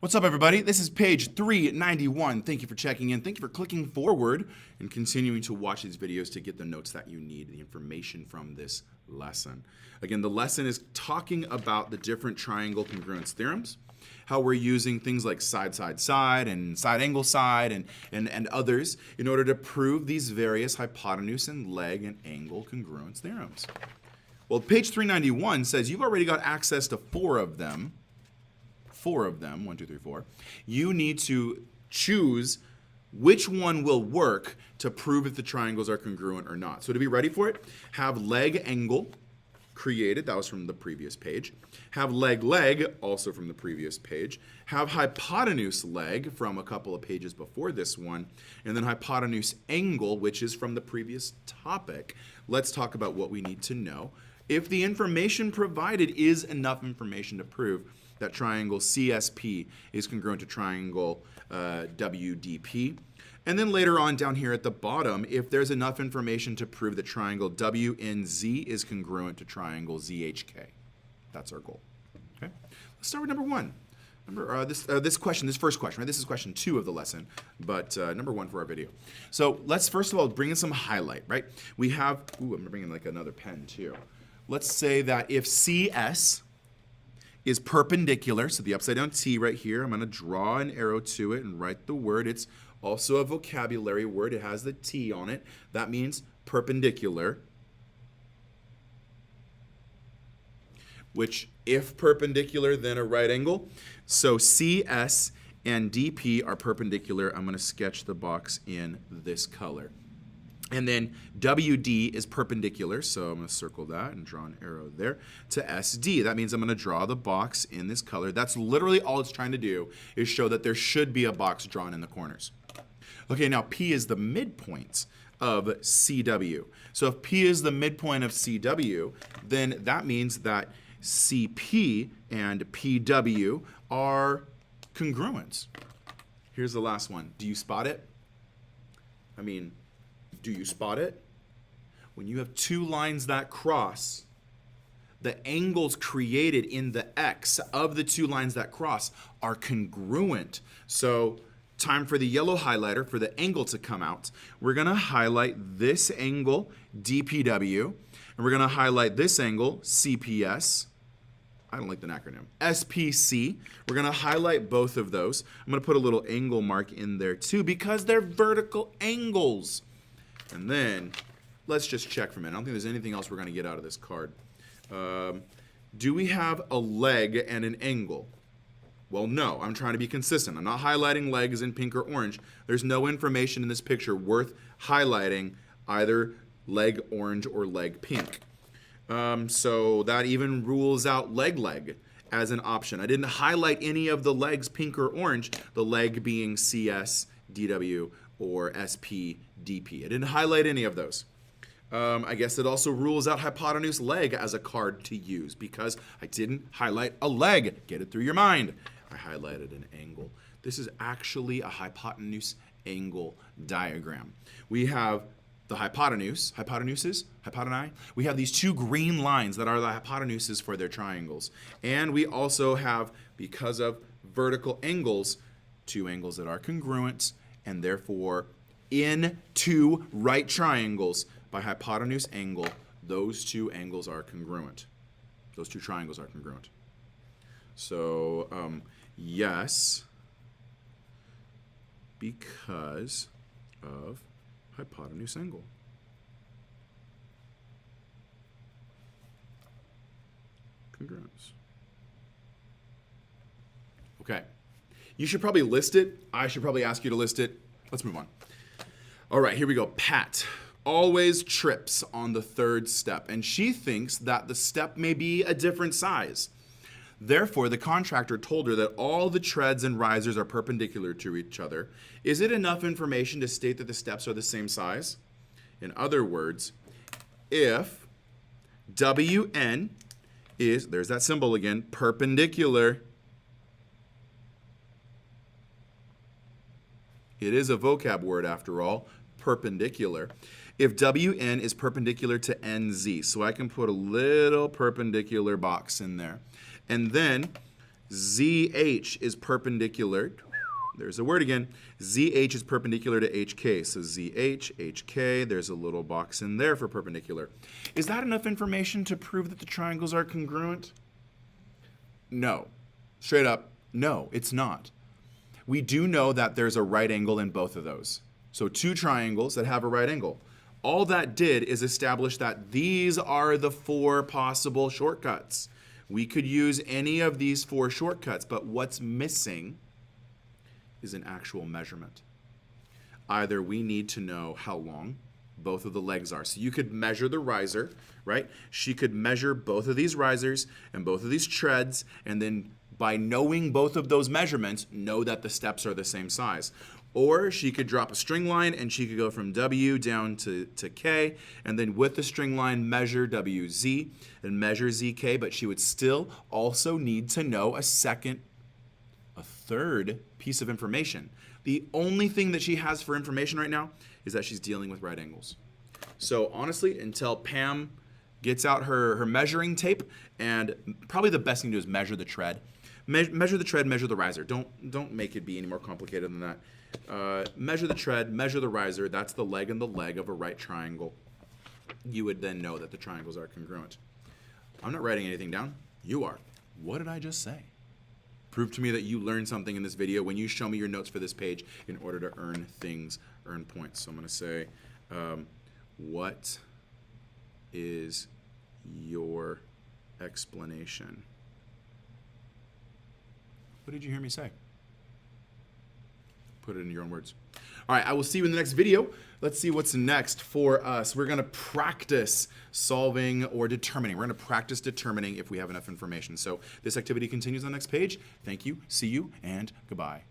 What's up, everybody? This is page 391. Thank you for checking in. Thank you for clicking forward and continuing to watch these videos to get the notes that you need, the information from this lesson. Again, the lesson is talking about the different triangle congruence theorems, how we're using things like side, side, side, and side angle side, and others in order to prove these various hypotenuse and leg and angle congruence theorems. Well, page 391 says you've already got access to four of them, 1, 2, 3, 4. You need to choose which one will work to prove if the triangles are congruent or not. So to be ready for it, have leg angle created. That was from the previous page. Have leg leg, also from the previous page. Have hypotenuse leg from a couple of pages before this one. And then hypotenuse angle, which is from the previous topic. Let's talk about what we need to know. If the information provided is enough information to prove that triangle CSP is congruent to triangle WDP. And then later on down here at the bottom, if there's enough information to prove that triangle WNZ is congruent to triangle ZHK. That's our goal. Okay. Let's start with number one. Remember this first question, right? This is question 2 of the lesson, but number 1 for our video. So let's first of all bring in some highlight, right? We have, I'm gonna bring in like another pen too. Let's say that if CS is perpendicular, so the upside down T right here, I'm going to draw an arrow to it and write the word. It's also a vocabulary word. It has the T on it. That means perpendicular, which if perpendicular, then a right angle. So CS and DP are perpendicular. I'm going to sketch the box in this color. And then WD is perpendicular, so I'm going to circle that and draw an arrow there, to SD. That means I'm going to draw the box in this color. That's literally all it's trying to do, is show that there should be a box drawn in the corners. Okay, now P is the midpoint of CW. So if P is the midpoint of CW, then that means that CP and PW are congruent. Here's the last one. Do you spot it? Do you spot it? When you have two lines that cross, the angles created in the X of the two lines that cross are congruent. So time for the yellow highlighter for the angle to come out. We're going to highlight this angle, DPW, and we're going to highlight this angle, CPS. I don't like the acronym. SPC. We're going to highlight both of those. I'm going to put a little angle mark in there too because they're vertical angles. And then, let's just check for a minute. I don't think there's anything else we're going to get out of this card. Do we have a leg and an angle? Well, no. I'm trying to be consistent. I'm not highlighting legs in pink or orange. There's no information in this picture worth highlighting either leg orange or leg pink. So that even rules out leg as an option. I didn't highlight any of the legs pink or orange, the leg being CS, DW, or SP, DP. I didn't highlight any of those. I guess it also rules out hypotenuse leg as a card to use because I didn't highlight a leg. Get it through your mind. I highlighted an angle. This is actually a hypotenuse angle diagram. We have the hypoteni. We have these two green lines that are the hypotenuses for their triangles. And we also have, because of vertical angles, two angles that are congruent, and therefore in two right triangles by hypotenuse angle, those two angles are congruent. Those two triangles are congruent. So yes, because of hypotenuse angle. Congruence. Okay. You should probably list it. I should probably ask you to list it. Let's move on. All right, here we go. Pat always trips on the third step, and she thinks that the step may be a different size. Therefore, the contractor told her that all the treads and risers are perpendicular to each other. Is it enough information to state that the steps are the same size? In other words, if WN is, there's that symbol again, perpendicular. It is a vocab word after all, perpendicular. If WN is perpendicular to NZ, so I can put a little perpendicular box in there. And then ZH is perpendicular. There's a word again. ZH is perpendicular to HK. So ZH, HK, there's a little box in there for perpendicular. Is that enough information to prove that the triangles are congruent? No. Straight up, no, it's not. We do know that there's a right angle in both of those. So two triangles that have a right angle. All that did is establish that these are the 4 possible shortcuts. We could use any of these 4 shortcuts, but what's missing is an actual measurement. Either we need to know how long both of the legs are. So you could measure the riser, right? She could measure both of these risers and both of these treads, and then by knowing both of those measurements, know that the steps are the same size. Or she could drop a string line and she could go from W down to K, and then with the string line measure WZ and measure ZK, but she would still also need to know a third piece of information. The only thing that she has for information right now is that she's dealing with right angles. So honestly, until Pam gets out her measuring tape, and probably the best thing to do is measure the tread. Measure the tread, measure the riser. Don't make it be any more complicated than that. Measure the tread, measure the riser. That's the leg and the leg of a right triangle. You would then know that the triangles are congruent. I'm not writing anything down. You are. What did I just say? Prove to me that you learned something in this video when you show me your notes for this page in order to earn points. So I'm going to say, what is your explanation? What did you hear me say? Put it in your own words. All right, I will see you in the next video. Let's see what's next for us. We're going to practice solving or determining. We're going to practice determining if we have enough information. So this activity continues on the next page. Thank you, see you, and goodbye.